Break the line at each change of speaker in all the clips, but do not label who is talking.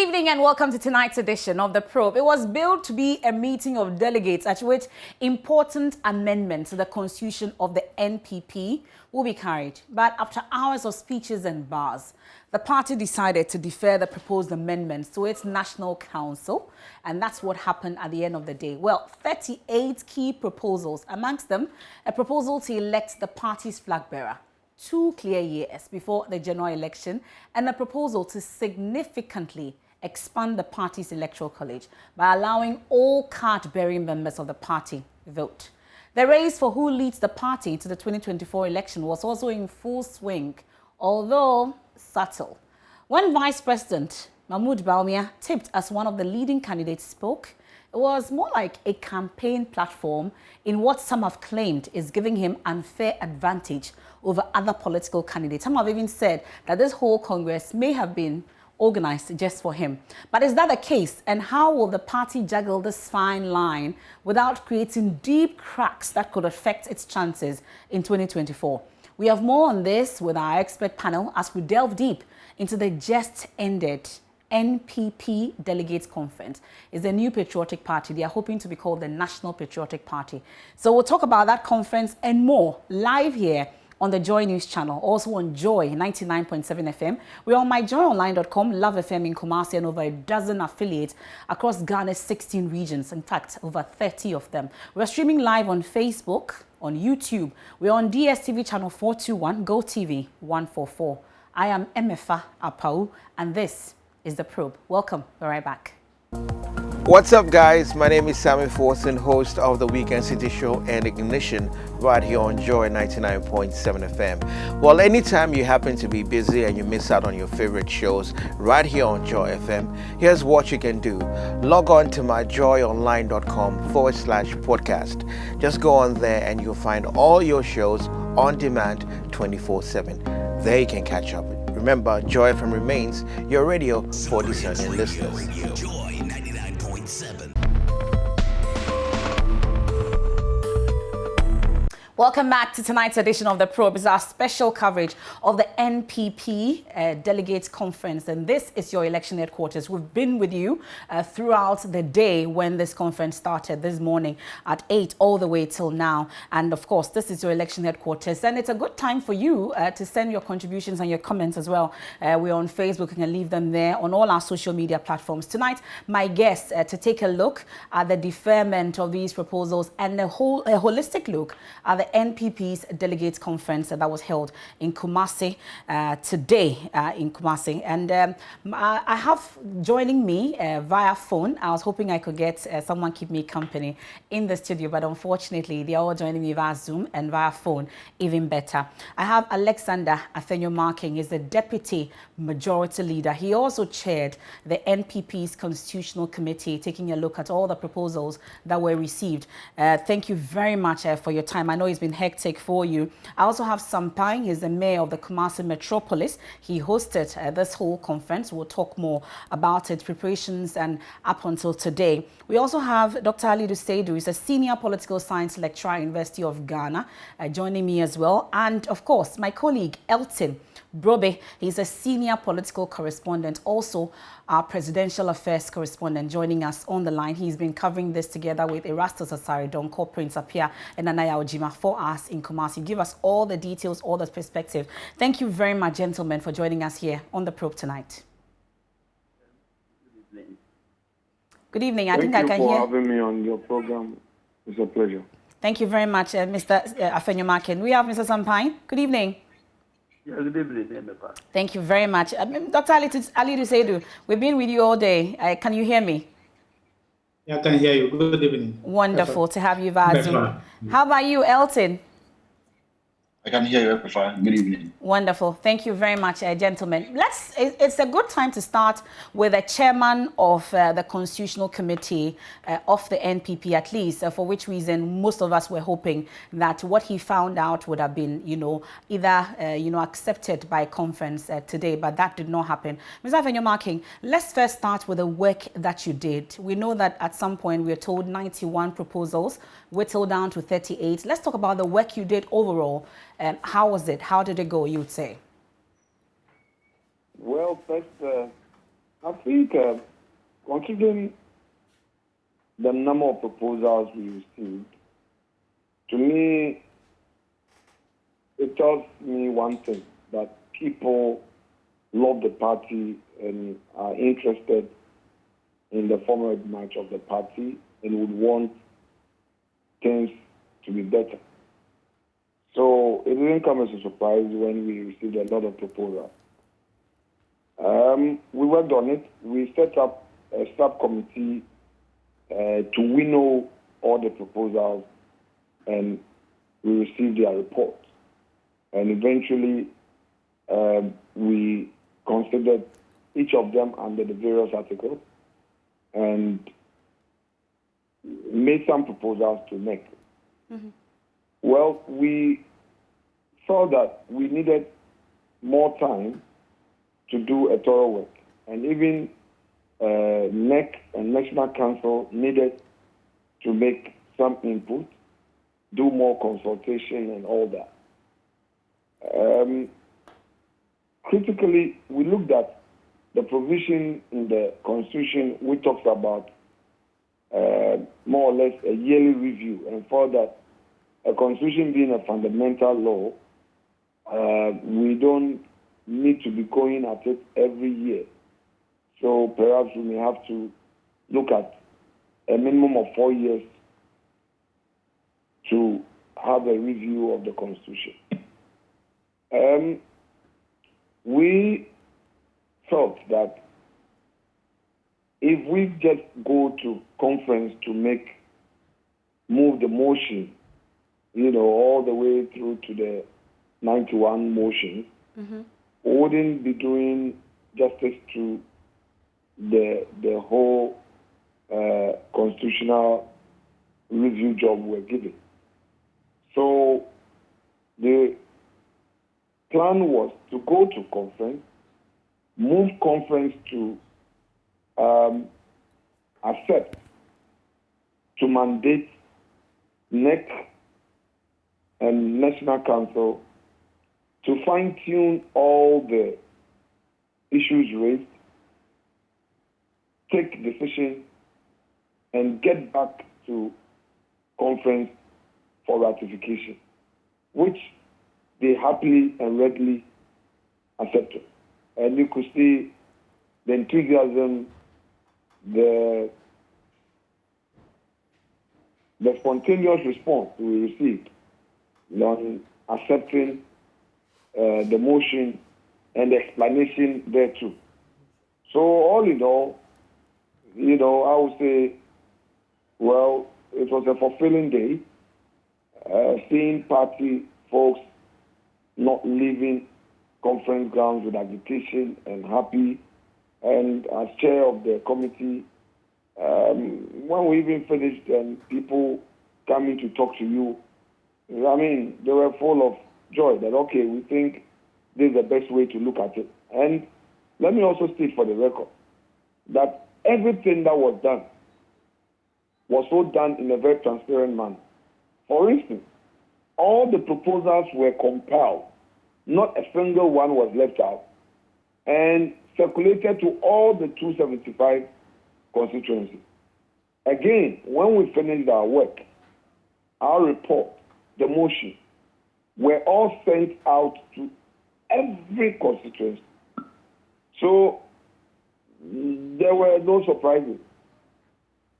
evening and welcome to tonight's edition of The Probe. It was billed to be a meeting of delegates at which important amendments to the constitution of the NPP will be carried. But after hours of speeches and bars, the party decided to defer the proposed amendments to its National Council, and that's what happened at the end of the day. Well, 38 key proposals, amongst them a proposal to elect the party's flag bearer 2 clear years before the general election, and a proposal to significantly expand the party's electoral college by allowing all card-bearing members of the party vote. The race for who leads the party to the 2024 election was also in full swing, although subtle. When Vice President Mahmoud Bawumia, tipped as one of the leading candidates, spoke, it was more like a campaign platform in what some have claimed is giving him unfair advantage over other political candidates. Some have even said that this whole Congress may have been organized just for him. But is that the case? And how will the party juggle this fine line without creating deep cracks that could affect its chances in 2024? We have more on this with our expert panel as we delve deep into the just ended NPP Delegates Conference. It's a new patriotic party. They are hoping to be called the National Patriotic Party. So we'll talk about that conference and more live here on the Joy News channel, also on Joy 99.7 FM. We're on myjoyonline.com, Love FM in Kumasi, and over a dozen affiliates across Ghana's 16 regions. In fact, over 30 of them. We're streaming live on Facebook, on YouTube. We're on DSTV channel 421, GoTV 144. I am Emefa Apau, and this is The Probe. Welcome. We're right back.
What's up, guys? My name is Sammy Forson, host of the Weekend City Show and Ignition right here on Joy 99.7 FM. Well, anytime you happen to be busy and you miss out on your favorite shows right here on Joy FM, here's what you can do. Log on to myjoyonline.com/podcast. Just go on there and you'll find all your shows on demand 24/7. There you can catch up. Remember, Joy FM remains your radio for discerning listeners.
Joy 99.7.
Welcome back to tonight's edition of The Probe. It's our special coverage of the NPP Delegates Conference, and this is your election headquarters. We've been with you throughout the day when this conference started this morning at 8 all the way till now. And of course, this is your election headquarters, and it's a good time for you to send your contributions and your comments as well. We're on Facebook. You can leave them there on all our social media platforms. Tonight, my guest to take a look at the deferment of these proposals and a holistic look at the NPP's Delegates Conference that was held in Kumasi today in Kumasi. And I have joining me via phone. I was hoping I could get someone keep me company in the studio, but unfortunately they are all joining me via Zoom and via phone, even better. I have Alexander Afenyo-Marking. He's the Deputy Majority Leader. He also chaired the NPP's Constitutional Committee, taking a look at all the proposals that were received. Thank you very much for your time. I know it's been hectic for you. I also have Sampang. He's the mayor of the Kumasi Metropolis. He hosted this whole conference. We'll talk more about its preparations and up until today. We also have Dr. Ali Dusadu. He's a senior political science lecturer at University of Ghana, joining me as well. And of course, my colleague Elting Boakye. He's a senior political correspondent, also our presidential affairs correspondent, joining us on the line. He's been covering this together with Erastus Asare, Don Prince Apia, and Anaya Ojima for us in Kumasi. Give us all the details, all the perspective. Thank you very much, gentlemen, for joining us here on The Probe tonight. Good evening. I think I can hear.
Thank you for having me on your program. It's a pleasure.
Thank you very much, Mr. Afenyo-Marking. We have Mr. Sampine. Good evening.
Good evening.
Thank you very much. Dr. Ali Dusadu, we've been with you all day. Can you hear me?
Yeah, I can hear you. Good evening.
Wonderful to have you via Zoom. How about you, Elton?
I can hear you fine. Good evening.
Wonderful. Thank you very much, gentlemen. It's a good time to start with the chairman of the Constitutional Committee of the NPP, at least, for which reason most of us were hoping that what he found out would have been, either, accepted by conference today, but that did not happen. Mr. Afenyo-Marking, let's first start with the work that you did. We know that at some point we were told 91 proposals, whittled down to 38. Let's talk about the work you did overall. How was it? How did it go, you would say?
Well, first, I think considering the number of proposals we received, to me, it tells me one thing, that people love the party and are interested in the forward march of the party and would want things to be better. So it didn't come as a surprise when we received a lot of proposals. We worked on it. We set up a subcommittee to winnow all the proposals, and we received their report. And eventually, we considered each of them under the various articles and made some proposals to make. Mm-hmm. Well, we saw that we needed more time to do a thorough work, and even NEC and National Council needed to make some input, do more consultation and all that. Critically, we looked at the provision in the Constitution which talks about more or less a yearly review, and for that, a Constitution being a fundamental law, we don't need to be going at it every year. So perhaps we may have to look at a minimum of 4 years to have a review of the Constitution. We felt that if we just go to conference to move the motion, all the way through to the 91 motion, mm-hmm. we wouldn't be doing justice to the whole constitutional review job we're given. So the plan was to go to conference, move conference to accept, to mandate NEC and National Council to fine-tune all the issues raised, take decision, and get back to conference for ratification, which they happily and readily accepted. And you could see the enthusiasm, the spontaneous response we received on accepting the motion and the explanation there too. So all in all, I would say, well, it was a fulfilling day, seeing party folks not leaving conference grounds with agitation and happy. And as chair of the committee, when we even finished and people coming to talk to you, they were full of joy that, okay, we think this is the best way to look at it. And let me also state for the record that everything that was done was so done in a very transparent manner. For instance, all the proposals were compiled. Not a single one was left out, and circulated to all the 275 constituencies. Again, when we finished our work, our report, the motion, were all sent out to every constituency. So there were no surprises.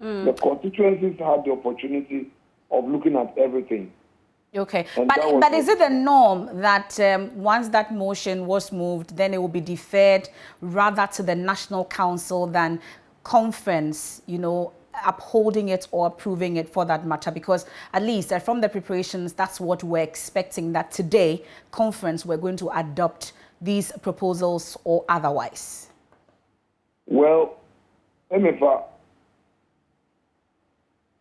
The constituencies had the opportunity of looking at everything.
Okay, but is it the norm that once that motion was moved, then it will be deferred rather to the National Council than conference, upholding it or approving it for that matter? Because at least from the preparations, that's what we're expecting, that today, conference, we're going to adopt these proposals or otherwise.
Well, MFA,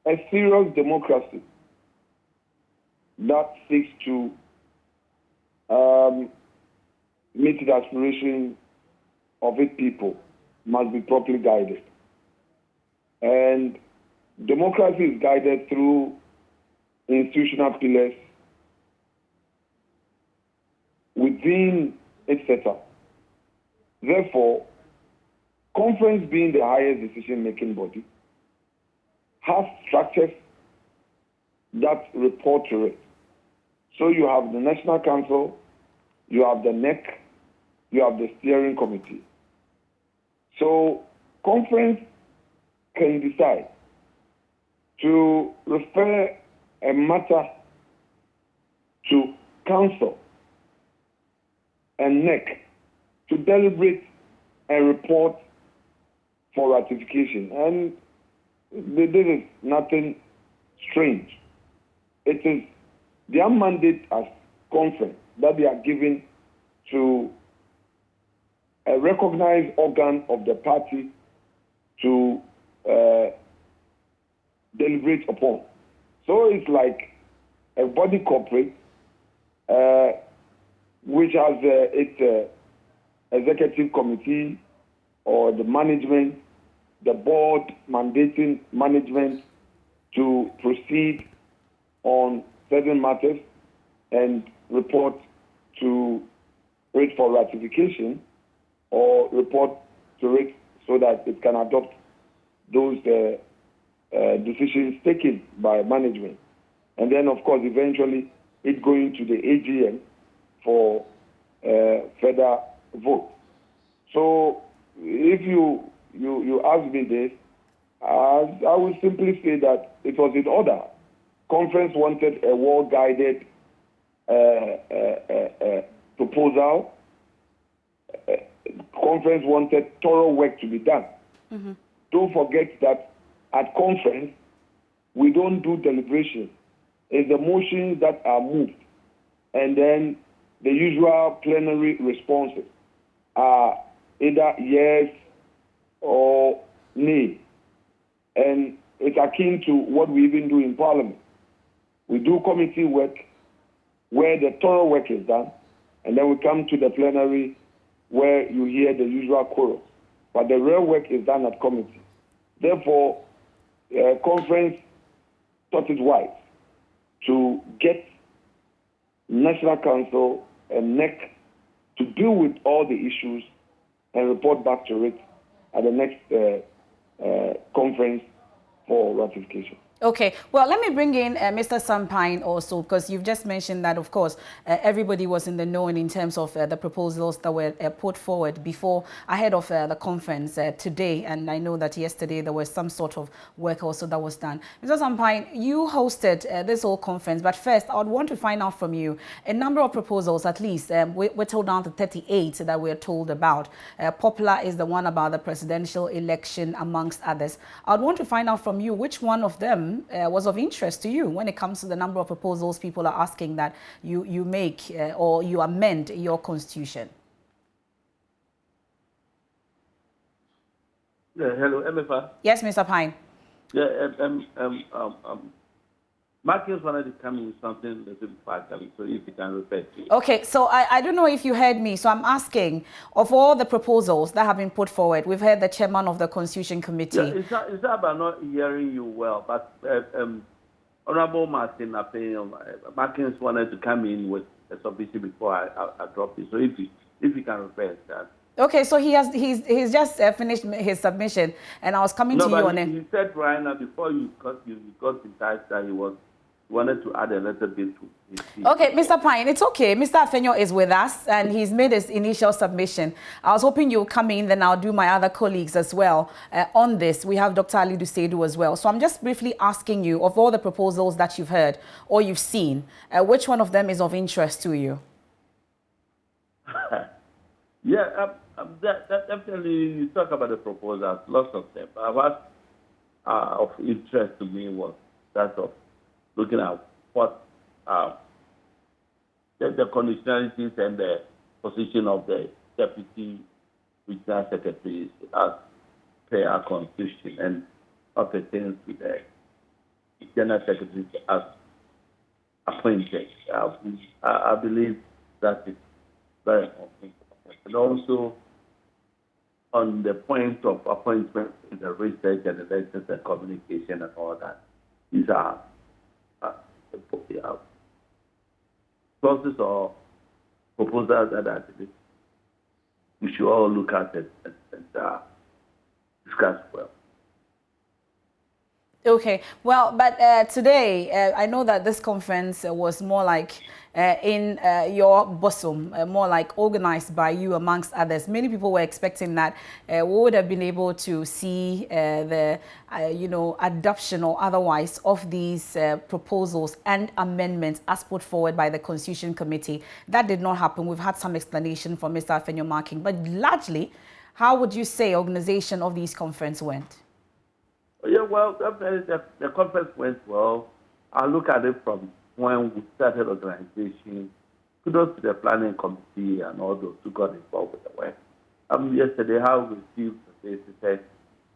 a serious democracy that seeks to meet the aspirations of its people must be properly guided. And democracy is guided through institutional pillars within its setup. Therefore, conference being the highest decision-making body, has structures that report to it. So you have the National Council, you have the NEC, you have the steering committee. So conference can decide to refer a matter to council and NEC to deliberate and report for ratification. And this is nothing strange. It is their mandate as conference that they are given to a recognized organ of the party to deliberate upon. So it's like a body corporate which has its executive committee or the management, the board mandating management to proceed on certain matters and report to it for ratification or report to it so that it can adopt those decisions taken by management. And then, of course, eventually it going to the AGM for further vote. So if you ask me this, I would simply say that it was in order. Conference wanted a well-guided proposal. Conference wanted thorough work to be done. Mm-hmm. Don't forget that at conference, we don't do deliberation. It's the motions that are moved. And then the usual plenary responses are either yes or nay. And it's akin to what we even do in Parliament. We do committee work where the thorough work is done, and then we come to the plenary where you hear the usual chorus. But the real work is done at committee. Therefore, conference thought it wise to get National Council and NEC to deal with all the issues and report back to it at the next conference for ratification.
Okay, well, let me bring in Mr. Sampine also, because you've just mentioned that, of course, everybody was in the know in terms of the proposals that were put forward ahead of the conference today. And I know that yesterday there was some sort of work also that was done. Mr. Sampine, you hosted this whole conference, but first I would want to find out from you a number of proposals, at least. We're told down to 38 that we're told about. Popular is the one about the presidential election, amongst others. I'd want to find out from you which one of them was of interest to you when it comes to the number of proposals people are asking that you make or you amend your constitution.
Yeah, hello, MFA.
Yes, Mr. Pine.
Yeah, Marcus wanted to come in with something a little bit faster, so if you can repeat it.
Okay, so I don't know if you heard me, so I'm asking, of all the proposals that have been put forward, we've heard the chairman of the Constitution Committee.
Yeah, it's not about not hearing you well, but Honorable Martin Marcus wanted to come in with a submission before I drop it, so if you can repeat that.
Okay, so he's just finished his submission, and I was coming to you on it.
He said right now before you got in touch that he wanted to add a little bit to his speech.
Okay, Mr. Pine, it's okay. Mr. Afenyo is with us, and he's made his initial submission. I was hoping you'll come in, then I'll do my other colleagues as well on this. We have Dr. Ali Dusadu as well. So I'm just briefly asking you, of all the proposals that you've heard or you've seen, which one of them is of interest to you?
Yeah, definitely you talk about the proposals, lots of them. What of interest to me was that of looking at what the conditionalities and the position of the deputy regional secretary as per our constitution and what pertains to the general secretary as appointed. I believe that is very important. And also on the point of appointment in the research and elections and communication and all that, these are process or proposals that I believe we should all look at it and discussed well.
Okay, well, but today, I know that this conference was more like in your bosom, more like organized by you amongst others. Many people were expecting that we would have been able to see the, adoption or otherwise of these proposals and amendments as put forward by the Constitution Committee. That did not happen. We've had some explanation from Mr. Afenyo-Marking, but largely, how would you say organization of these conference went?
Yeah, well, the conference went well. I look at it from when we started organization. Kudos to the planning committee and all those who got involved with the work. Yesterday, how we received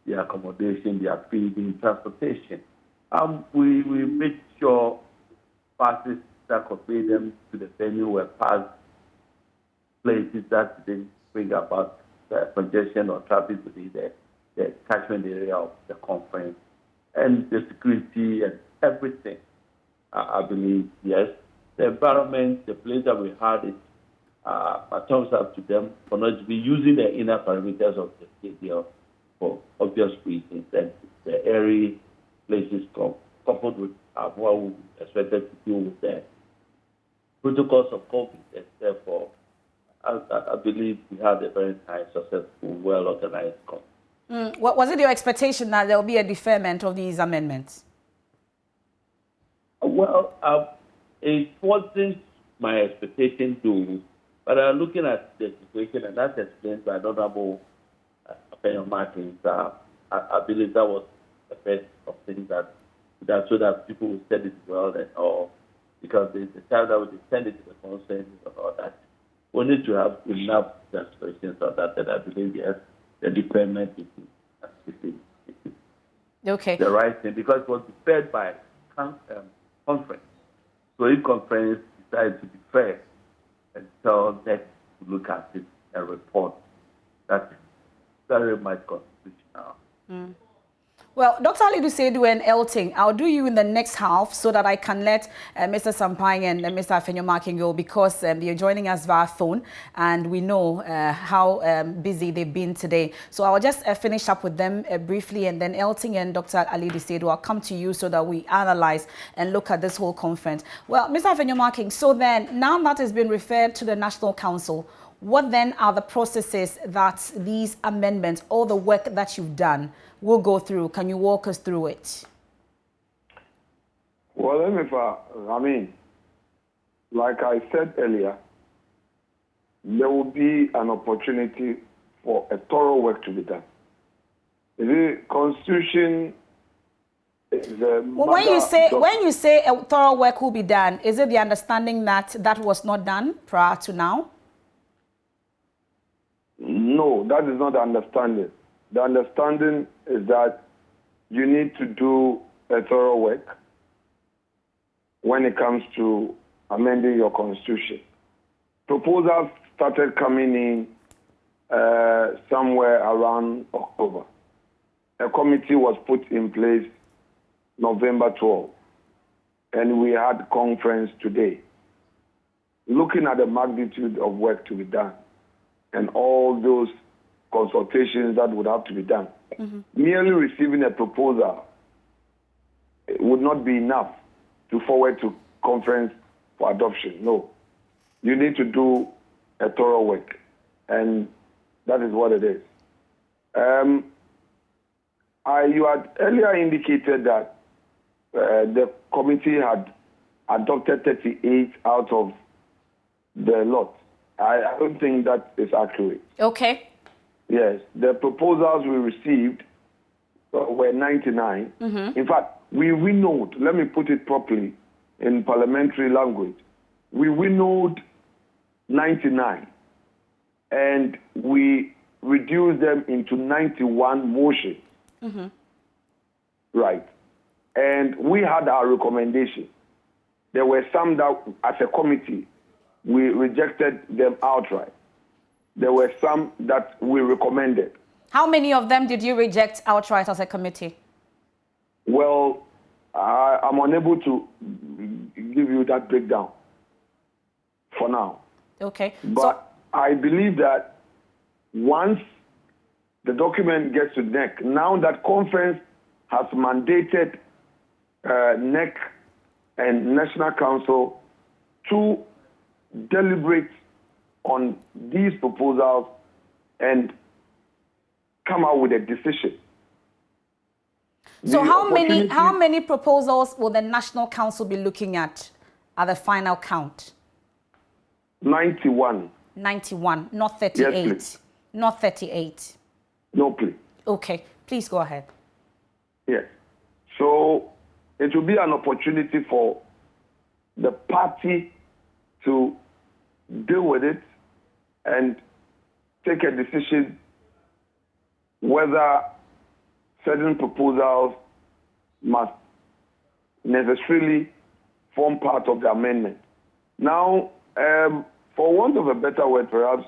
the accommodation, the feeding, transportation. We made sure passes that convey them to the venue were passed places that didn't bring about congestion or traffic within the catchment area of the conference, and the security and everything. I believe, yes. The environment, the place that we had it, a thumbs up to them for not to be using the inner perimeters of the stadium for obvious reasons, and the area places coupled with what we expected to do with the protocols of COVID, and therefore, I believe we had a very nice, successful, well-organized conference.
Was it your expectation that there will be a deferment of these amendments?
Well, it wasn't my expectation to, but looking at the situation, and that's explained by Honorable Afenyo-Marking, I believe that was the best of things that so that people will study it well and all, because the time that we send it to the consensus and all that, we need to have enough demonstrations of that, and I believe, yes, the deferment is
okay.
The right thing, because it was deferred by conference. So if conference decided to defer until next to look at it and report, that's very much constitutional.
Well, Dr. Ali Dusadu and Elting, I'll do you in the next half so that I can let Mr. Sampang and Mr. Afenyo-Marking go, because they're joining us via phone and we know how busy they've been today. So I'll just finish up with them briefly, and then Elting and Dr. Ali Dusadu, I'll come to you so that we analyze and look at this whole conference. Well, Mr. Afenyo-Marking, so then now that has been referred to the National Council, what then are the processes that these amendments, all the work that you've done, will go through? Can you walk us through it?
Well, like I said earlier, there will be an opportunity for a thorough work to be done. The Constitution is
when you say a thorough work will be done, is it the understanding that that was not done prior to now?
No, that is not the understanding. The understanding is that you need to do a thorough work when it comes to amending your constitution. Proposals started coming in somewhere around October. A committee was put in place November 12, and we had conference today. Looking at the magnitude of work to be done and all those consultations that would have to be done, merely receiving a proposal would not be enough to forward to conference for adoption. No. You need to do a thorough work, and that is what it is. You had earlier indicated that the committee had adopted 38 out of the lot. I don't think that is accurate.
Okay.
Yes, the proposals we received were 99. In fact, we winnowed, let me put it properly in parliamentary language, we winnowed 99, and we reduced them into 91 motions. Right. And we had our recommendation. There were some that, as a committee, we rejected them outright. There were some that we recommended.
How many of them did you reject outright as a committee?
Well, I'm unable to give you that breakdown for now.
Okay.
But I believe that once the document gets to NEC. Now that conference has mandated NEC and National Council to deliberate on these proposals and come out with a decision.
So how many proposals will the National Council be looking at the final count?
91.
91, not 38.
Yes,
not 38.
No, please.
Okay, please go ahead.
Yes. So it will be an opportunity for the party to deal with it and take a decision whether certain proposals must necessarily form part of the amendment. Now, for want of a better word, perhaps,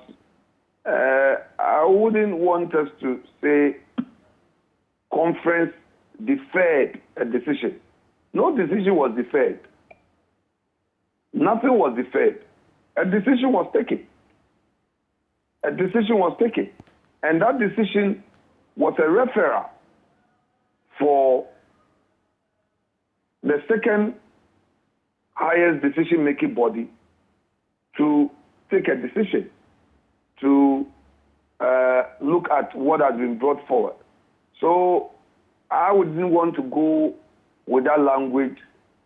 I wouldn't want us to say conference deferred a decision. No decision was deferred. Nothing was deferred. A decision was taken. A decision was taken. And that decision was a referral for the second highest decision-making body to take a decision to look at what has been brought forward. So I wouldn't want to go with that language.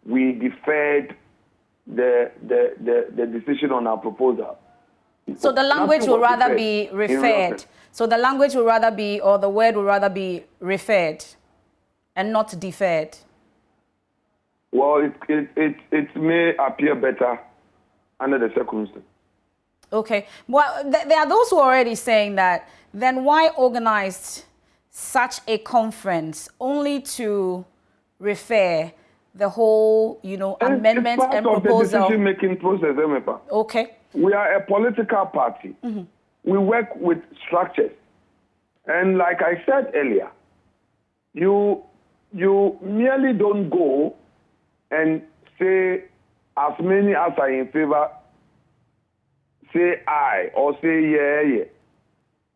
We deferred the decision on our proposal.
So the language will rather be referred. So the language will rather be, or the word will rather be referred and not deferred.
Well, it may appear better under the circumstances.
Okay. Well, there are those who are already saying that, then why organize such a conference only to refer the whole, amendment and proposal?
It's part of the decision-making process, Emepa.
Okay.
We are a political party. Mm-hmm. We work with structures. And like I said earlier, you merely don't go and say, as many as are in favor, say aye, or say yeah.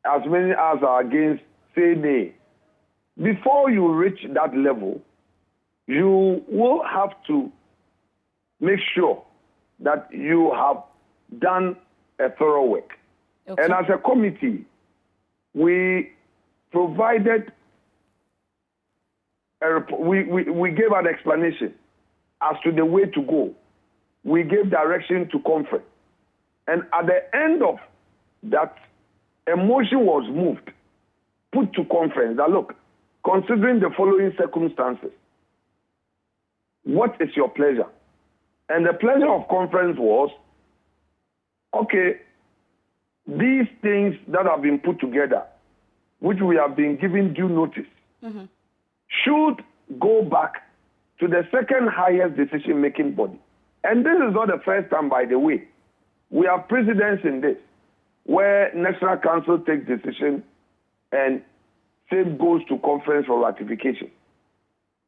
As many as are against, say nay. Before you reach that level, you will have to make sure that you have done a thorough work. Okay. And as a committee, we provided, we gave an explanation as to the way to go. We gave direction to conference. And at the end of that, a motion was moved, put to conference that, look, considering the following circumstances, what is your pleasure? And the pleasure of conference was, okay, these things that have been put together, which we have been given due notice, mm-hmm. should go back to the second highest decision-making body. And this is not the first time, by the way. We have precedents in this, where National Council takes decision and same goes to conference for ratification.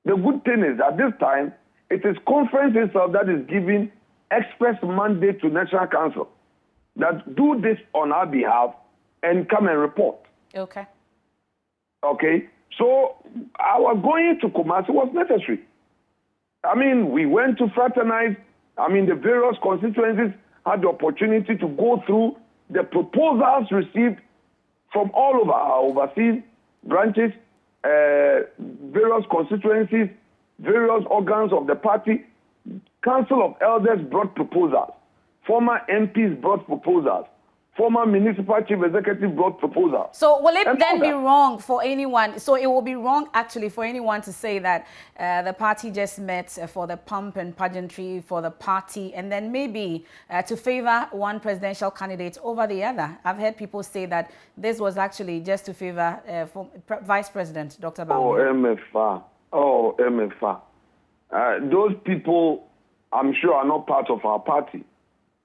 The good thing is that this time, it is conference itself that is giving express mandate to National Council that do this on our behalf and come and report.
Okay.
Okay. So our going to Kumasi was necessary. I mean, we went to fraternize. I mean, the various constituencies had the opportunity to go through the proposals received from all over our overseas branches, various constituencies, various organs of the party. Council of Elders brought proposals. Former MPs brought proposals. Former municipal chief executive brought proposals.
So will it then be wrong for anyone? So it will be wrong actually for anyone to say that the party just met for the pomp and pageantry for the party and then maybe to favor one presidential candidate over the other. I've heard people say that this was actually just to favor Vice President Dr. Bawumia.
MFA. Those people, I'm sure, are not part of our party.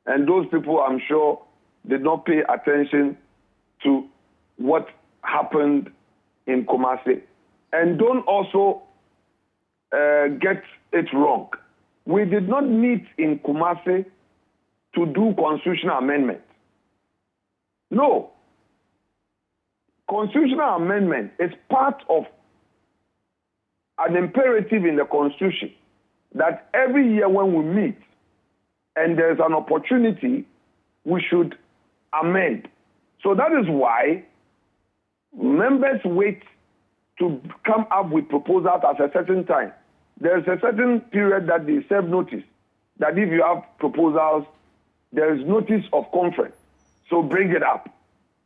And those people, I'm sure, did not pay attention to what happened in Kumasi. And don't also get it wrong. We did not meet in Kumasi to do constitutional amendment. No. constitutional amendment is part of an imperative in the Constitution that every year when we meet and there's an opportunity, we should amend. So that is why members wait to come up with proposals at a certain time. There's a certain period that they serve notice that if you have proposals, there is notice of conference. So bring it up.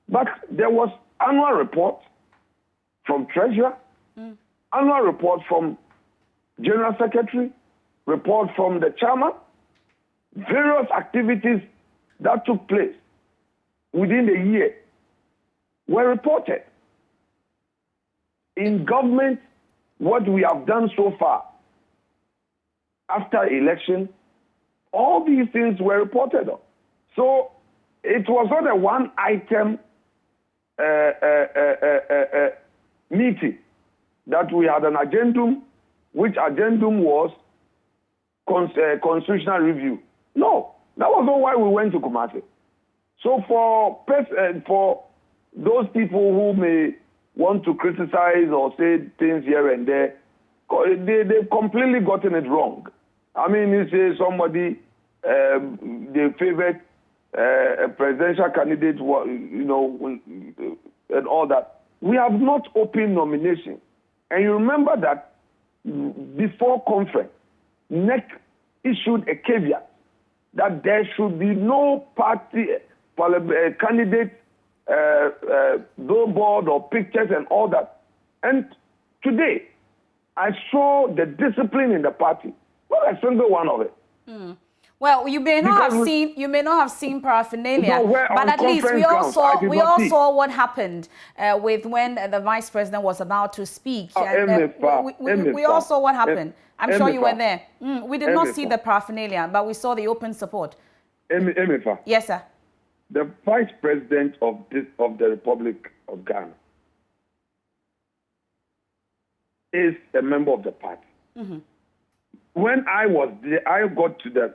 But there was annual report from Treasurer, annual report from General Secretary, report from the Chairman, various activities that took place within the year were reported. In government, what we have done so far after election, all these things were reported on. So it was not a one-item meeting that we had an addendum, which addendum was constitutional review. No, that was not why we went to Kumasi. So for those people who may want to criticize or say things here and there, they've completely gotten it wrong. I mean, you say somebody, they favored a presidential candidate, you know, and all that. We have not opened nomination. And you remember that before conference, NEC issued a caveat that there should be no party candidate billboard or pictures and all that. And today, I saw the discipline in the party. Not a single one of it.
Well, you may not have seen paraphernalia, but at least we all saw what happened with when the vice president was about to speak. We all saw what happened. I'm sure you were there. We did not see the paraphernalia, but we saw the open support. Yes, sir.
The vice president of the Republic of Ghana is a member of the party. When I was there, I got to the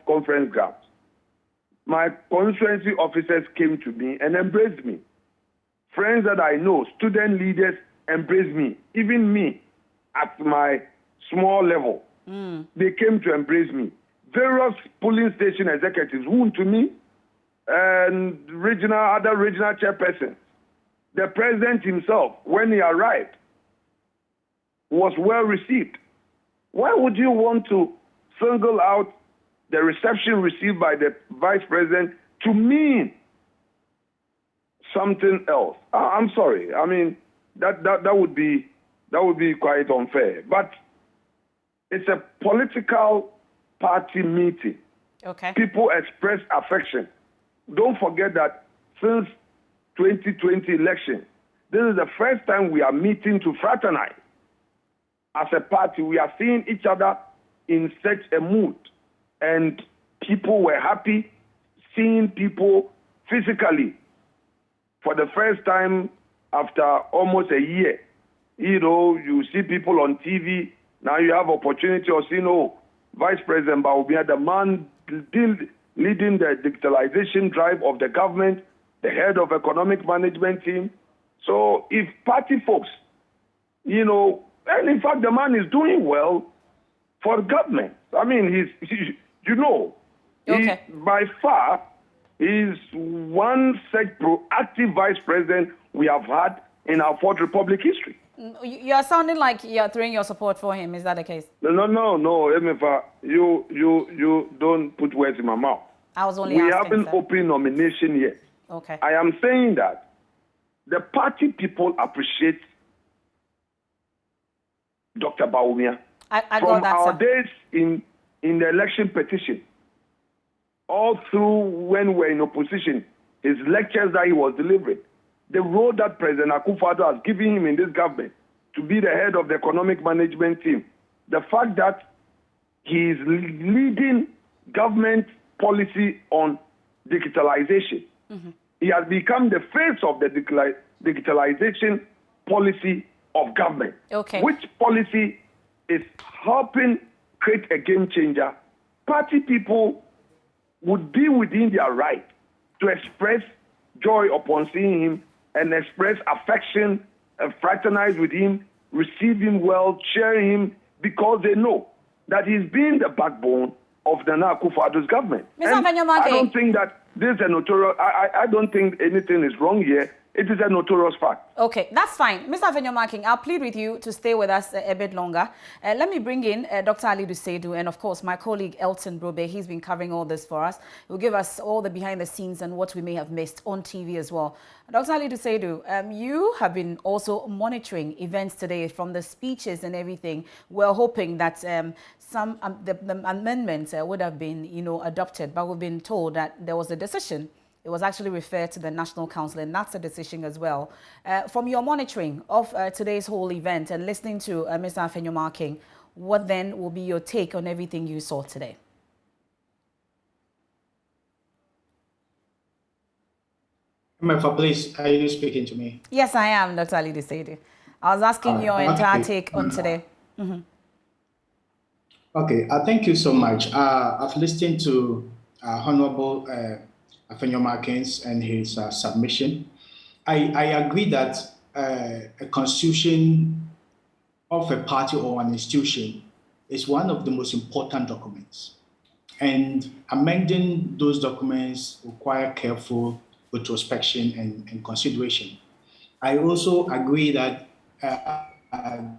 conference grounds. My constituency officers came to me and embraced me. Friends that I know, student leaders embraced me. Even me, at my small level, they came to embrace me. Various polling station executives, who to me, and other regional chairpersons. The president himself, when he arrived, was well received. Why would you want to single out the reception received by the vice president to mean something else? I'm sorry. I mean, that would be quite unfair. But it's a political party meeting.
Okay.
People express affection. Don't forget that since 2020 election, this is the first time we are meeting to fraternize. As a party, we are seeing each other in such a mood. And people were happy seeing people physically for the first time after almost a year. You know, you see people on TV. Now you have opportunity of seeing, Vice President Bawumia, the man leading the digitalization drive of the government, the head of economic management team. So if party folks, and in fact, the man is doing well for government. I mean,
Okay.
By far, he's one such proactive vice president we have had in our Fourth Republic history.
You are sounding like you're throwing your support for him. Is that the case?
No, Emefa, you don't put words in my mouth.
I was only asking,
we haven't opened nomination yet.
Okay.
I am saying that the party people appreciate Dr. Bawumia.
I
From
got that,
our
sir.
days in the election petition, all through when we were in opposition, his lectures that he was delivering, the role that President Akufo-Addo has given him in this government to be the head of the economic management team, the fact that he is leading government policy on digitalization. He has become the face of the digitalization policy of government, which policy is helping create a game changer. Party people would be within their right to express joy upon seeing him and express affection, fraternize with him, receive him well, cheer him, because they know that he's been the backbone of the Nana Akufo-Addo's government. And I don't think that this is a notorious, I don't think anything is wrong here. It is a notorious fact.
Okay, that's fine. Mr. Afenyomarkin, I'll plead with you to stay with us a bit longer. Let me bring in Dr. Ali Dusadu and, of course, my colleague Elting Boakye. He's been covering all this for us. He'll give us all the behind the scenes and what we may have missed on TV as well. Dr. Ali Dusadu, you have been also monitoring events today from the speeches and everything. We're hoping that some the amendments would have been, adopted, but we've been told that there was a decision. It was actually referred to the National Council, and that's a decision as well. From your monitoring of today's whole event and listening to Mr. Afenyomarkin, what then will be your take on everything you saw today?
Please, are you speaking to me?
Yes, I am, Dr. Ali Dusadu. I was asking your entire take on today. Mm-hmm.
Okay, thank you so much. I've listened to Honorable Afenyomarkin and his submission. I agree that a constitution of a party or an institution is one of the most important documents. And amending those documents require careful retrospection and consideration. I also agree that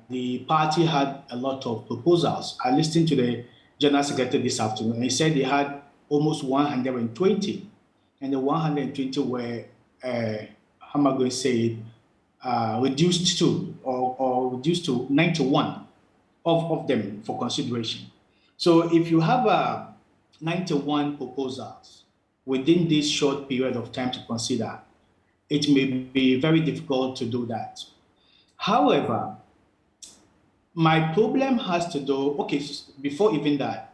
the party had a lot of proposals. I listened to the General Secretary this afternoon, and he said they had almost 120. And the 120 were, how am I going to say it, reduced to, or reduced to 91 of them for consideration. So if you have 91 proposals within this short period of time to consider, it may be very difficult to do that. However, my problem has to do, okay, before even that,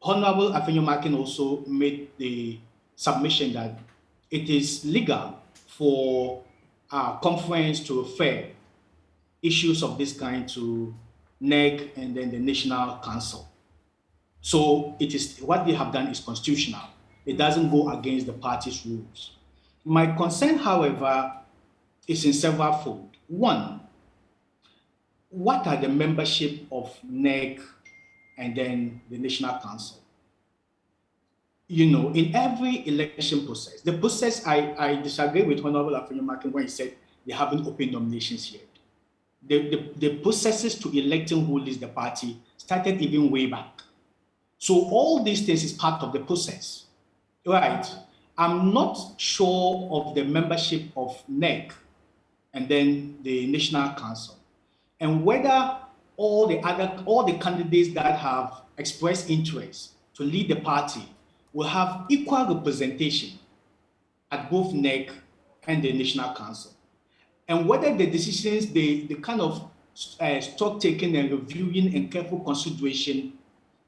Honorable Afenyomarkin also made the submission that it is legal for a conference to refer issues of this kind to NEC and then the National Council. So it is what they have done is constitutional. It doesn't go against the party's rules. My concern, however, is in several fold. One, what are the membership of NEC and then the National Council? In every election process, the process, I disagree with Honorable Afenyomarkin when he said they haven't opened nominations yet. The processes to electing who leads the party started even way back. So all these things is part of the process, right? I'm not sure of the membership of NEC and then the National Council, and whether all the candidates that have expressed interest to lead the party will have equal representation at both NEC and the National Council. And whether the decisions, the kind of stock taking and reviewing and careful consideration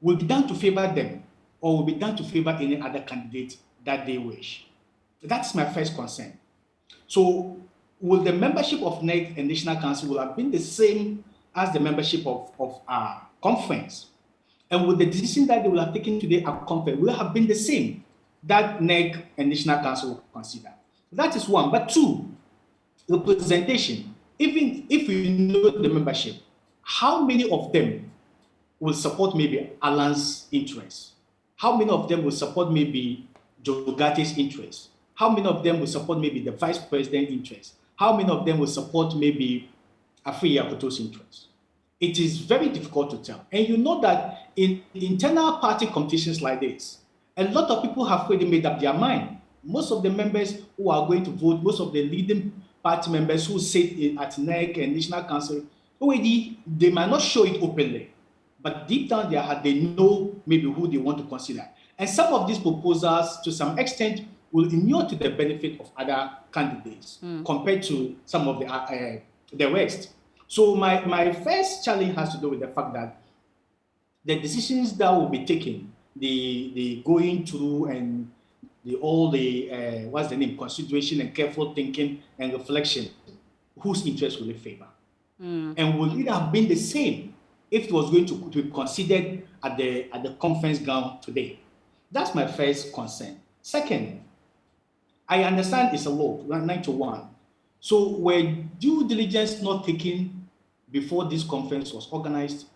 will be done to favor them or will be done to favor any other candidate that they wish. That's my first concern. So will the membership of NEC and National Council will have been the same as the membership of our conference? And with the decision that they will have taken today at conference will have been the same that NEC and National Council will consider. That is one. But two, representation. Even if you know the membership, how many of them will support maybe Alan's interests? How many of them will support maybe Jogate's interests? How many of them will support maybe the vice president's interests? How many of them will support maybe Afri Yakuto's interests? It is very difficult to tell. And you know that in internal party competitions like this, a lot of people have already made up their mind. Most of the members who are going to vote, most of the leading party members who sit at NEC and National Council, already they might not show it openly, but deep down their heart, they know maybe who they want to consider. And some of these proposals, to some extent, will inure to the benefit of other candidates compared to some of the rest. So my first challenge has to do with the fact that the decisions that will be taken, the going through and consideration and careful thinking and reflection, whose interest will it favor? And will it have been the same if it was going to be considered at the conference ground today? That's my first concern. Second, I understand it's a law, 9 to 1, So were due diligence not taken before this conference was organized?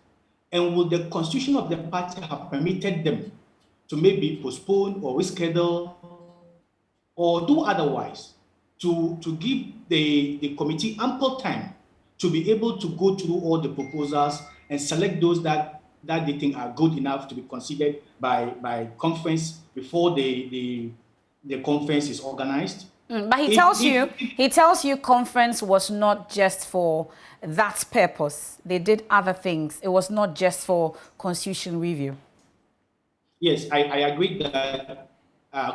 And would the constitution of the party have permitted them to maybe postpone or reschedule or do otherwise to give the committee ample time to be able to go through all the proposals and select those that they think are good enough to be considered by conference before the conference is organized?
But he tells you conference was not just for that purpose. They did other things. It was not just for constitution review.
Yes, I agree that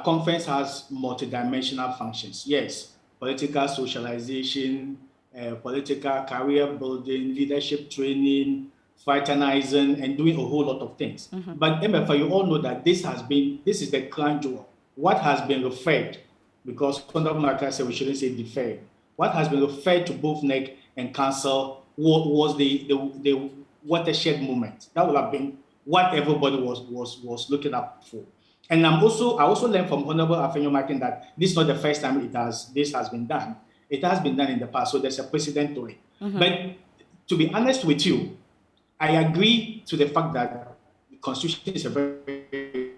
conference has multidimensional functions. Yes, political socialization, political career building, leadership training, fraternizing, and doing a whole lot of things. But MFA, you all know that this is the crown jewel. What has been referred, because Honorable Marcus said we shouldn't say deferred, what has been referred to both NEC and Council was the watershed moment. That would have been what everybody was looking up for. And I also learned from Honorable Afenyo-Markin that this is not the first time this has been done. It has been done in the past, so there's a precedent to it. But to be honest with you, I agree to the fact that the Constitution is a very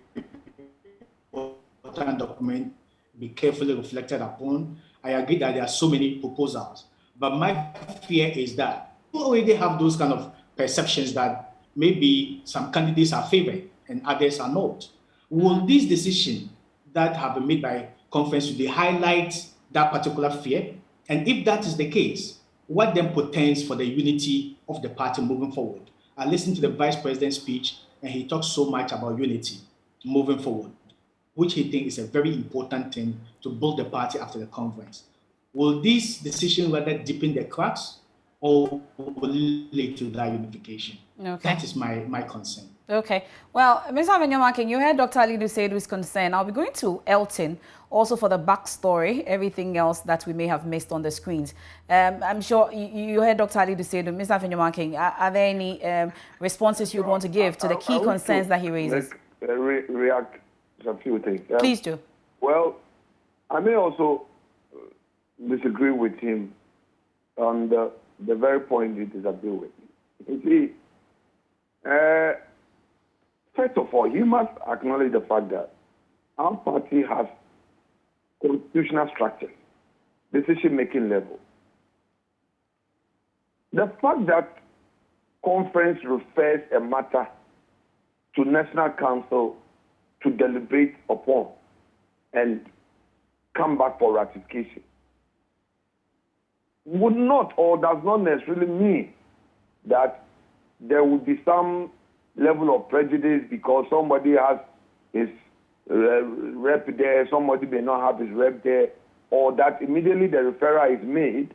important document, be carefully reflected upon. I agree that there are so many proposals, but my fear is that we already have those kind of perceptions that maybe some candidates are favored and others are not. Will this decision that have been made by conference today highlight that particular fear? And if that is the case, what then portends for the unity of the party moving forward? I listened to the Vice President's speech, and he talked so much about unity moving forward, which he thinks is a very important thing to build the party after the conference. Will this decision rather deepen the cracks or will lead to that unification? Okay. That is my concern.
Okay. Well, Mr. Afenyo-Markin, you heard Dr. Ali Dusadu's concern. I'll be going to Elting also for the backstory, everything else that we may have missed on the screens. I'm sure you heard Dr. Ali Dusadu. Mr. Afenyo-Markin, are there any responses you want to give to the key concerns that he raises?
React to a few things.
Please do.
Well, I may also disagree with him on the very point he disagrees with. You see, first of all, you must acknowledge the fact that our party has constitutional structures, decision-making level. The fact that conference refers a matter to National Council to deliberate upon and come back for ratification would not or does not necessarily mean that there would be some level of prejudice because somebody has his rep there, somebody may not have his rep there, or that immediately the referral is made,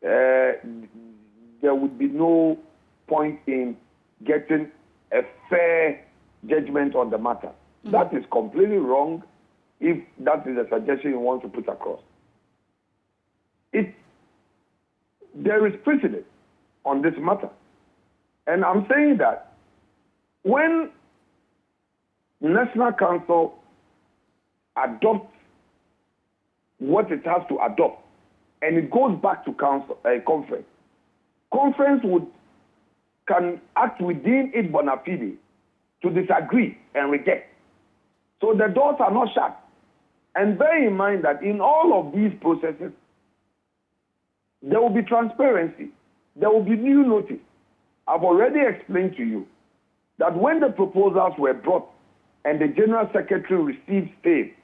there would be no point in getting a fair judgment on the matter. That is completely wrong if that is a suggestion you want to put across. There is precedent on this matter. And I'm saying that when National Council adopts what it has to adopt and it goes back to conference can act within its bona fide to disagree and reject. So the doors are not shut. And bear in mind that in all of these processes, there will be transparency. There will be new notice. I've already explained to you that when the proposals were brought and the General Secretary received state,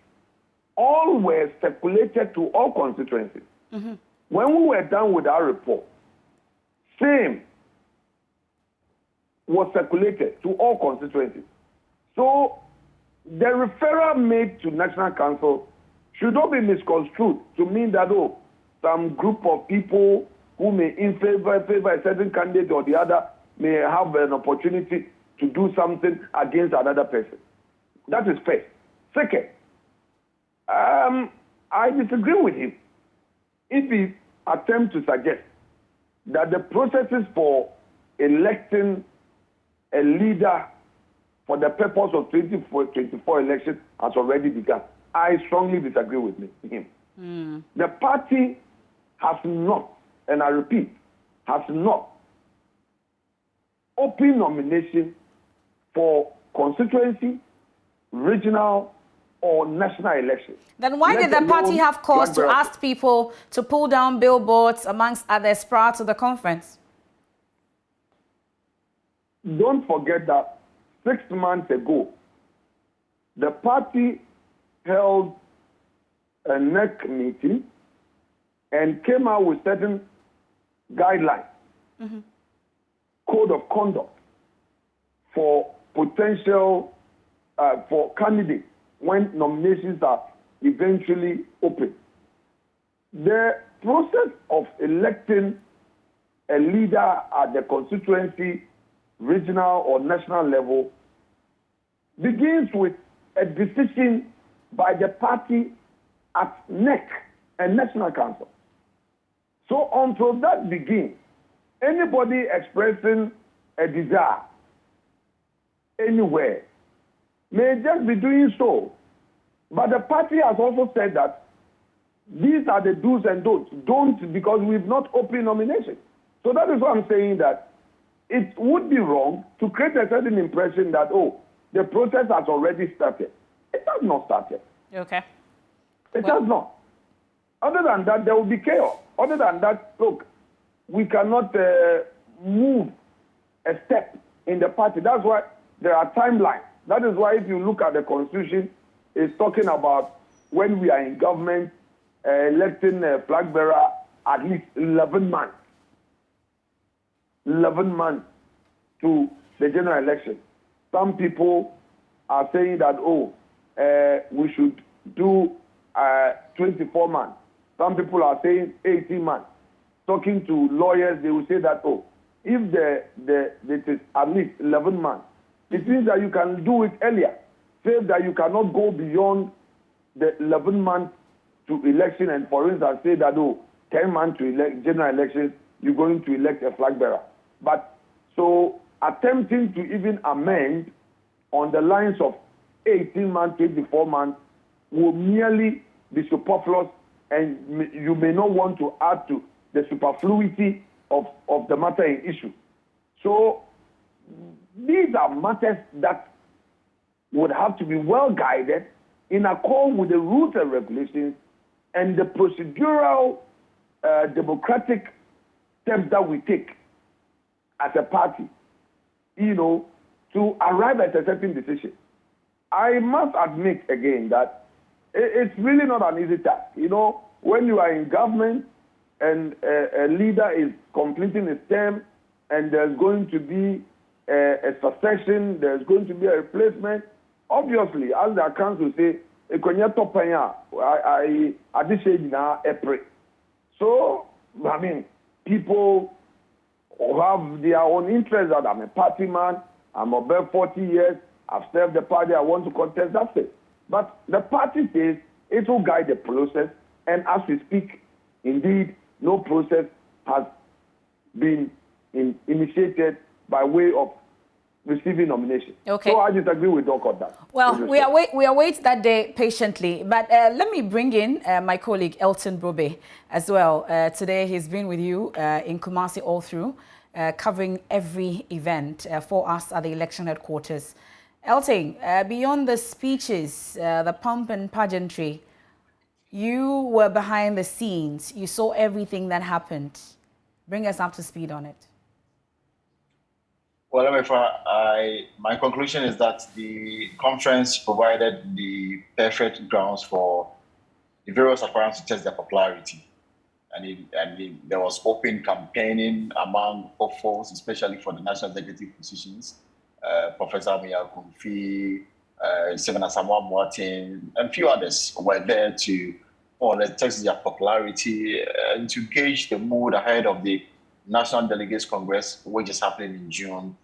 all were circulated to all constituencies. When we were done with our report, same was circulated to all constituencies. So the referral made to National Council should not be misconstrued to mean that, some group of people who may favor a certain candidate or the other may have an opportunity to do something against another person. That is first. Second, I disagree with him if he attempts to suggest that the processes for electing a leader for the purpose of 2024 election has already begun. I strongly disagree with him. The party has not, and I repeat, has not open nomination for constituency, regional, or national elections.
Then why did the party have cause to ask people to pull down billboards, amongst others, prior to the conference?
Don't forget that 6 months ago, the party held a NEC meeting and came out with certain guidelines, code of conduct for potential, for candidates when nominations are eventually open. The process of electing a leader at the constituency, regional or national level begins with a decision by the party at NEC and National Council. So until that begins, anybody expressing a desire anywhere may just be doing so. But the party has also said that these are the do's and don'ts. Don't, because we've not opened nominations. So that is why I'm saying that it would be wrong to create a certain impression that, oh, the process has already started. It has not started.
Okay.
It has not. Other than that, there will be chaos. Other than that, look, we cannot move a step in the party. That's why there are timelines. That is why if you look at the Constitution, it's talking about when we are in government, electing a flag bearer at least 11 months. 11 months to the general election. Some people are saying that, oh, we should do 24 months. Some people are saying 18 months. Talking to lawyers, they will say that, oh, if it is at least 11 months, it means that you can do it earlier. Say that you cannot go beyond the 11 months to election and, for instance, say that, oh, 10 months to elect general elections, you're going to elect a flag bearer. But so attempting to even amend on the lines of 18 months, 24 months will merely be superfluous, and you may not want to add to the superfluity of the matter in issue. So these are matters that would have to be well guided in accord with the rules and regulations and the procedural democratic steps that we take as a party, to arrive at a certain decision. I must admit again that it's really not an easy task. When you are in government and a leader is completing his term and there's going to be a succession, there's going to be a replacement, obviously, as the accounts will say, so, I mean, people have their own interests that I'm a party man, I'm above 40 years, I've served the party, I want to contest, that's it. But the party says it will guide the process, and as we speak, indeed, no process has been initiated by way of receiving nomination.
Okay.
So I disagree with Doc on that.
Well, we await that day patiently. But let me bring in my colleague Elting Boakye as well. Today he's been with you in Kumasi all through, covering every event for us at the election headquarters. Elting, beyond the speeches, the pomp and pageantry, you were behind the scenes. You saw everything that happened. Bring us up to speed on it.
Well, my conclusion is that the conference provided the perfect grounds for the various aspirants to test their popularity. And there was open campaigning among hopefuls, especially for the national executive positions. Professor Mia Kumfi, Seven Asamoah Martin, and a few others were there to test their popularity and to gauge the mood ahead of the National Delegates Congress, which is happening in June,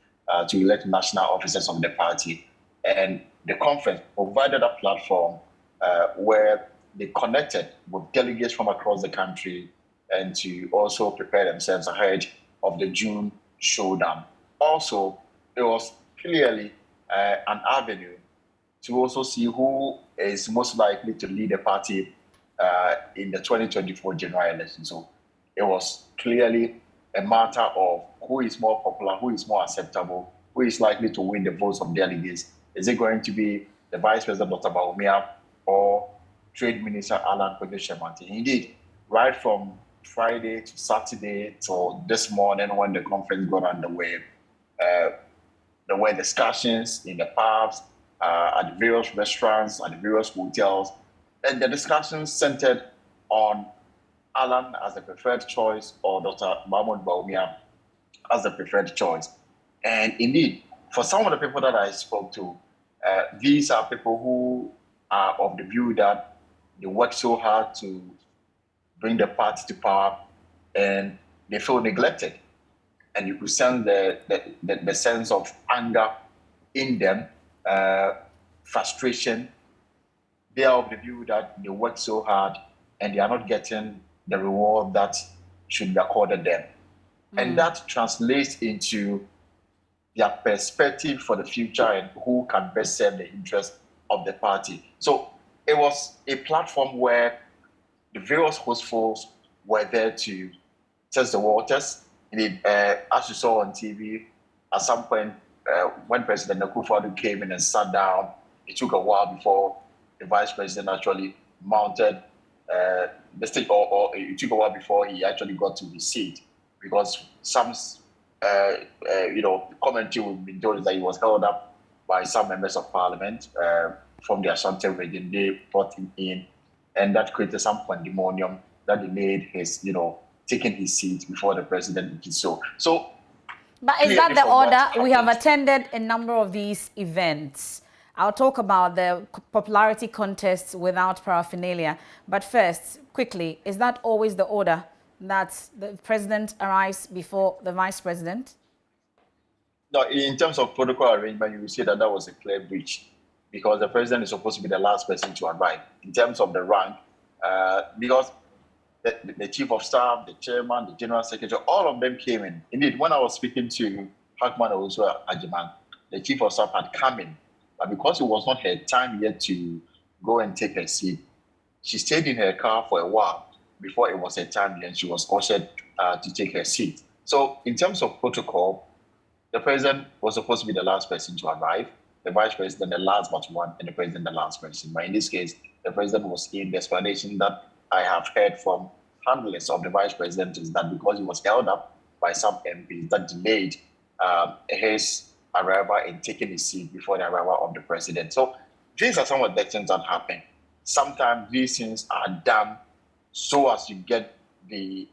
to elect national officers of the party. And the conference provided a platform where they connected with delegates from across the country and to also prepare themselves ahead of the June showdown. Also, it was clearly an avenue to also see who is most likely to lead the party in the 2024 general election. So it was clearly a matter of who is more popular, who is more acceptable, who is likely to win the votes of delegates. Is it going to be the Vice President, Dr. Bawumia, or Trade Minister Alan Kweku-Shemanti? Indeed, right from Friday to Saturday till this morning when the conference got underway, there were discussions in the pubs, at the various restaurants, at the various hotels, and the discussions centered on Alan as the preferred choice or Dr. Mahmoud Bawumia as the preferred choice. And indeed, for some of the people that I spoke to, these are people who are of the view that they work so hard to bring the party to power and they feel neglected. And you could sense the sense of anger in them, frustration. They are of the view that they work so hard and they are not getting the reward that should be accorded them. And that translates into their perspective for the future and who can best serve the interests of the party. So it was a platform where the various hostefuls were there to test the waters. Indeed, as you saw on TV, at some point, when President Akufo-Addo came in and sat down, it took a while before the Vice President actually mounted the stage, or it took a while before he actually got to his seat, because some, commentary we've been told is that he was held up by some members of parliament from the Ashanti region. They brought him in, and that created some pandemonium that delayed his, taking his seat before the president did so.
But is that the order? We have attended a number of these events. I'll talk about the popularity contests without paraphernalia. But first, quickly, is that always the order, that the president arrives before the vice president?
No, in terms of protocol arrangement, you will see that was a clear breach, because the president is supposed to be the last person to arrive. In terms of the rank, because the chief of staff, the chairman, the general secretary, all of them came in. Indeed, when I was speaking to Hakman Owusu Ajiman, the chief of staff had come in, but because it was not her time yet to go and take her seat, she stayed in her car for a while before it was her time, and she was ushered to take her seat. So in terms of protocol, the president was supposed to be the last person to arrive, the vice president the last but one, and the president the last person. But in this case, the president was in. The explanation that I have heard from handlers of the vice president is that because he was held up by some MPs, that delayed his arrival and taking his seat before the arrival of the president. So these are some of the things that happen. Sometimes these things are done so as you get the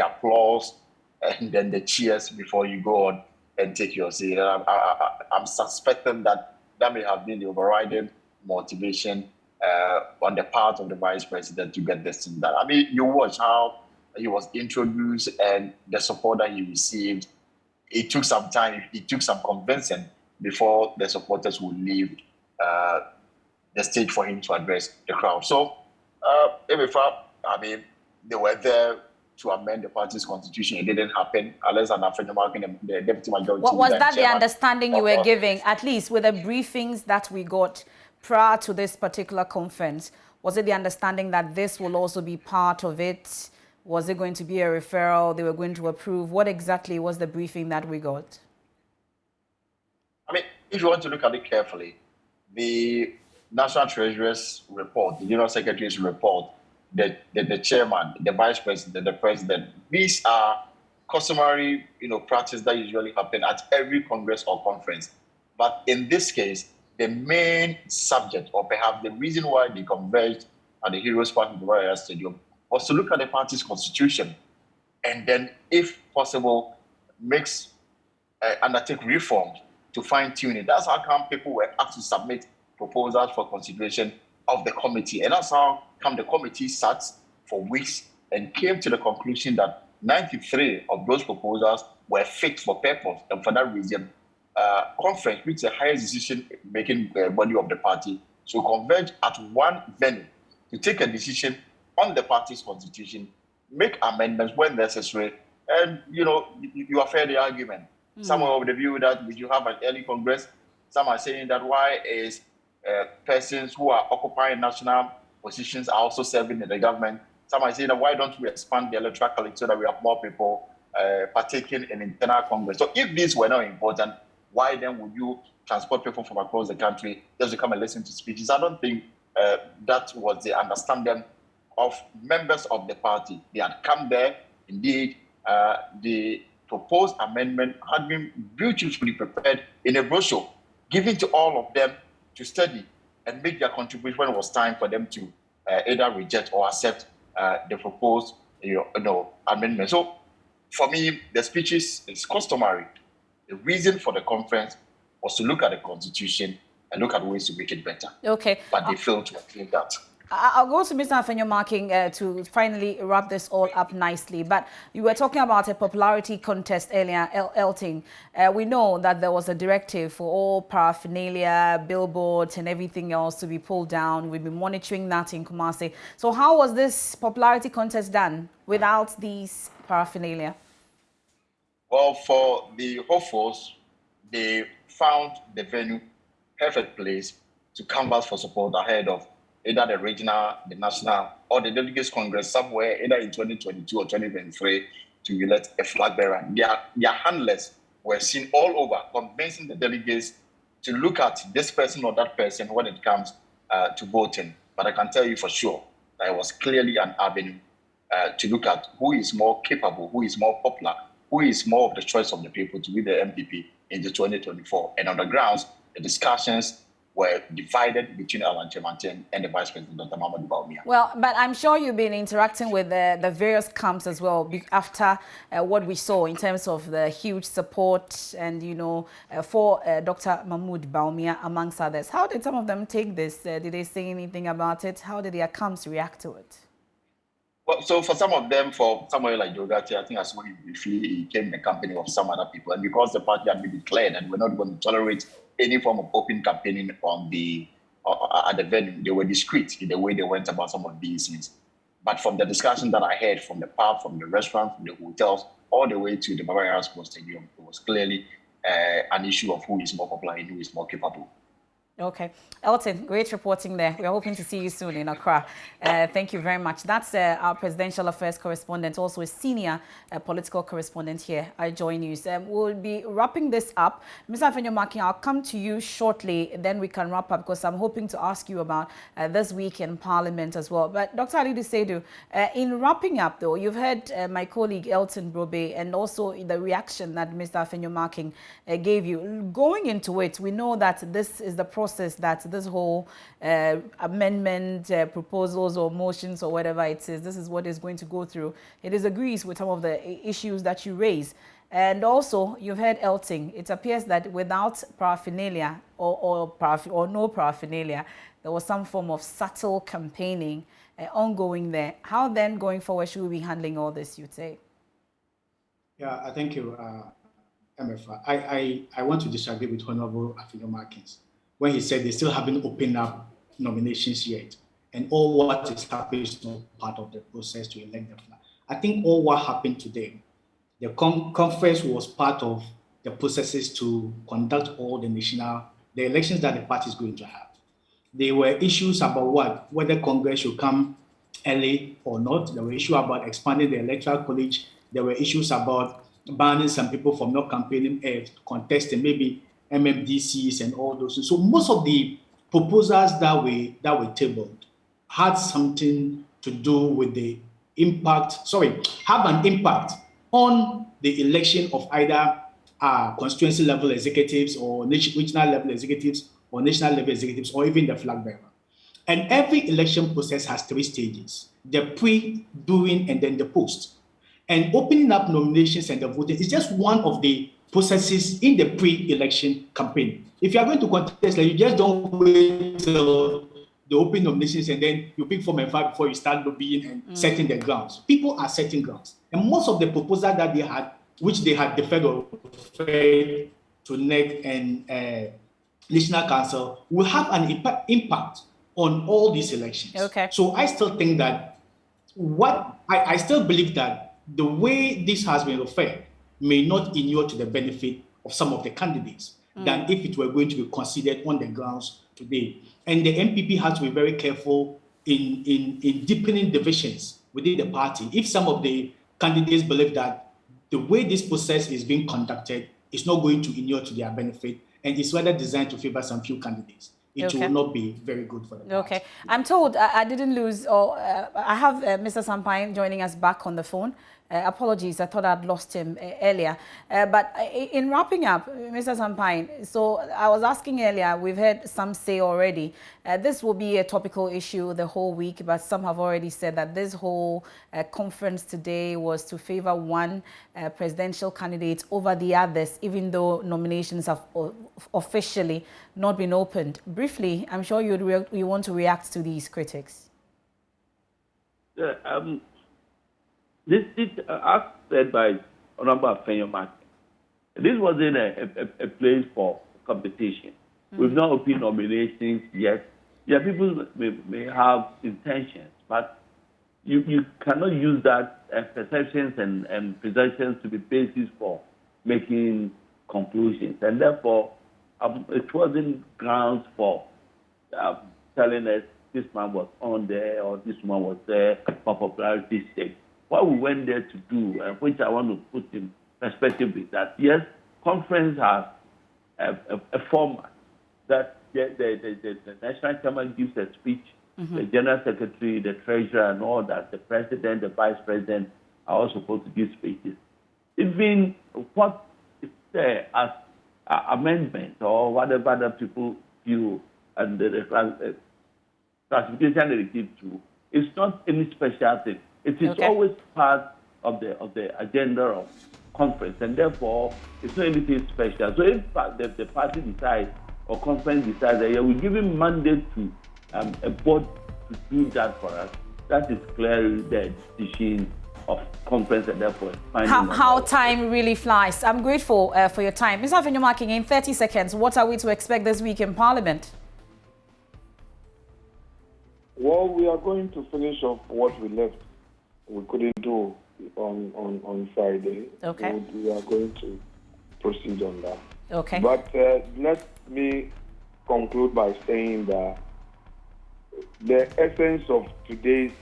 applause and then the cheers before you go on and take your seat. And I'm suspecting that may have been the overriding motivation on the part of the vice president to get this thing done. I mean, you watch how he was introduced and the support that he received. It took some time. It took some convincing before the supporters would leave the stage for him to address the crowd. So, they were there to amend the party's constitution. It didn't happen unless an African American, the deputy majority.
What was that the understanding you were giving, at least with the briefings that we got prior to this particular conference? Was it the understanding that this will also be part of it? Was it going to be a referral they were going to approve? What exactly was the briefing that we got?
I mean, if you want to look at it carefully, the National Treasurer's report, the General Secretary's report, the chairman, the vice president, the president, these are customary, practice that usually happen at every congress or conference. But in this case, the main subject, or perhaps the reason why they converged at the Heroes Park Memorial Stadium, was to look at the party's constitution and then, if possible, undertake reforms to fine-tune it. That's how come people were asked to submit proposals for consideration of the committee. And that's how come the committee sat for weeks and came to the conclusion that 93 of those proposals were fit for purpose. And for that reason, conference, which is the highest decision-making body of the party, to converge at one venue to take a decision on the party's constitution, make amendments when necessary, and you have heard the argument. Some are of the view that we should have an early Congress. Some are saying that why is persons who are occupying national positions are also serving in the government. Some are saying, why don't we expand the electoral college so that we have more people partaking in internal Congress? So if these were not important, why then would you transport people from across the country just to come and listen to speeches? I don't think that was the understanding of members of the party. They had come there. Indeed, the proposed amendment had been beautifully prepared in a brochure, given to all of them to study and make their contribution when it was time for them to either reject or accept the proposed amendment. So for me, the speeches is customary. The reason for the conference was to look at the constitution and look at ways to make it better.
Okay.
But they failed to achieve that.
I'll go to Mr. Afenyo-Markin to finally wrap this all up nicely. But you were talking about a popularity contest earlier, Elting. We know that there was a directive for all paraphernalia, billboards and everything else to be pulled down. We've been monitoring that in Kumasi. So how was this popularity contest done without these paraphernalia?
Well, for the hopefuls, they found the venue, perfect place to canvass for support ahead of either the regional, the national, or the Delegates Congress somewhere, either in 2022 or 2023, to elect a flag bearer. Their handlers were seen all over, convincing the delegates to look at this person or that person when it comes to voting. But I can tell you for sure that it was clearly an avenue to look at who is more capable, who is more popular, who is more of the choice of the people to be the MPP in the 2024. And on the grounds, the discussions were divided between Alan Chemanten and the Vice President, Dr. Mahmoud Baumia.
Well, but I'm sure you've been interacting with the various camps as well after what we saw in terms of the huge support and, for Dr. Mahmoud Baumia, amongst others. How did some of them take this? Did they say anything about it? How did their camps react to it?
Well, so for some of them, for somewhere like Jogati, I think as well, he came in the company of some other people. And because the party had been declared and we're not going to tolerate any form of open campaigning on at the venue, they were discreet in the way they went about some of these things. But from the discussion that I heard from the pub, from the restaurant, from the hotels, all the way to the Bavaria Sports Stadium, it was clearly an issue of who is more popular and who is more capable.
Okay. Elton, great reporting there. We're hoping to see you soon in Accra. Thank you very much. That's our presidential affairs correspondent, also a senior political correspondent here at Joy News. We'll be wrapping this up. Mr. Afenyo-Markin, I'll come to you shortly, then we can wrap up because I'm hoping to ask you about this week in Parliament as well. But Dr. Ali Dusadu, in wrapping up though, you've heard my colleague Elton Boakye and also the reaction that Mr. Afenyo-Markin gave you. Going into it, we know that this is the process that this whole amendment proposals or motions or whatever it is, this is what is going to go through. It disagrees with some of the issues that you raise. And also, you've heard Elting. It appears that without paraphernalia or no paraphernalia, there was some form of subtle campaigning ongoing there. How then, going forward, should we be handling all this, you'd say?
Yeah, thank you, MFA. I want to disagree with Honorable Afenyo-Markin when he said they still haven't opened up nominations yet, and all what is happening is not part of the process to elect the flag. I think all what happened today, the conference was part of the processes to conduct all the elections that the party is going to have. There were issues about whether Congress should come early or not. There were issues about expanding the electoral college. There were issues about banning some people from not campaigning, contesting, maybe MMDCs and all those. So most of the proposals that were tabled had something to do with the have an impact on the election of either constituency level executives or regional level executives or national level executives or even the flag bearer. And every election process has 3 stages: the pre, during, and then the post. And opening up nominations and the voting is just one of the processes in the pre-election campaign. If you are going to contest, you just don't wait till the open nominations and then you pick 4 and 5 before you start lobbying and setting the grounds. People are setting grounds. And most of the proposals that they had, which they had deferred or referred to NEC and National Council, will have an impact on all these elections.
Okay.
So I still think that I still believe that the way this has been referred may not inure to the benefit of some of the candidates than if it were going to be considered on the grounds today. And the NPP has to be very careful in deepening divisions within the party, if some of the candidates believe that the way this process is being conducted is not going to inure to their benefit and is rather designed to favor some few candidates, it will not be very good for the party.
Okay. I'm told I didn't lose, or I have Mr. Sampine joining us back on the phone. Apologies, I thought I'd lost him earlier. But in wrapping up, Mr. Sampine, so I was asking earlier, we've heard some say already, this will be a topical issue the whole week, but some have already said that this whole conference today was to favor one presidential candidate over the others, even though nominations have officially not been opened. Briefly, I'm sure you want to react to these critics.
This as said by Honorable Afenyo, this wasn't a place for competition. We've not opened nominations yet. Yeah, people may have intentions, but you cannot use that perceptions and presumptions to be basis for making conclusions. And therefore, it wasn't grounds for telling us this man was on there or this man was there for popularity's sake. What we went there to do, and which I want to put in perspective, is that yes, conference has a format that the national chairman gives a speech, the general secretary, the treasurer, and all that, the president, the vice president are all supposed to give speeches. Even what is there as amendment or whatever other people feel and the classification they give to, it's not any special thing. It is always part of the agenda of conference, and therefore it's not anything special. So if the party decides or conference decides that we're giving mandate to a board to do that for us, that is clearly the decision of conference, and therefore
how time really flies. I'm grateful for your time. Mr. Afenyo, in 30 seconds, what are we to expect this week in Parliament?
Well, we are going to finish off what we left. We couldn't do on Friday.
Okay.
We are going to proceed on that.
Okay.
But let me conclude by saying that the essence of today's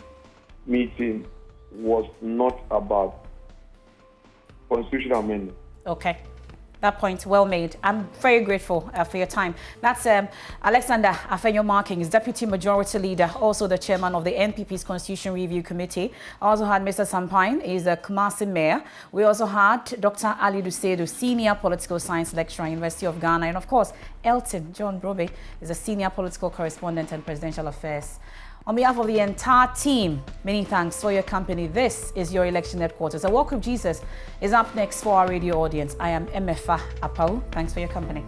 meeting was not about constitutional amendment.
Okay. That point well made. I'm very grateful for your time. That's Alexander Afenyo, Deputy Majority Leader, also the Chairman of the NPP's Constitution Review Committee. I also had Mr. Sampine, he's a Kumasi Mayor. We also had Dr. Ali Dusadu, Senior Political Science Lecturer, University of Ghana. And of course, Elting Boakye is a Senior Political Correspondent and Presidential Affairs. On behalf of the entire team, many thanks for your company. This is your election headquarters. A Walk with Jesus is up next for our radio audience. I am MFA Apau. Thanks for your company.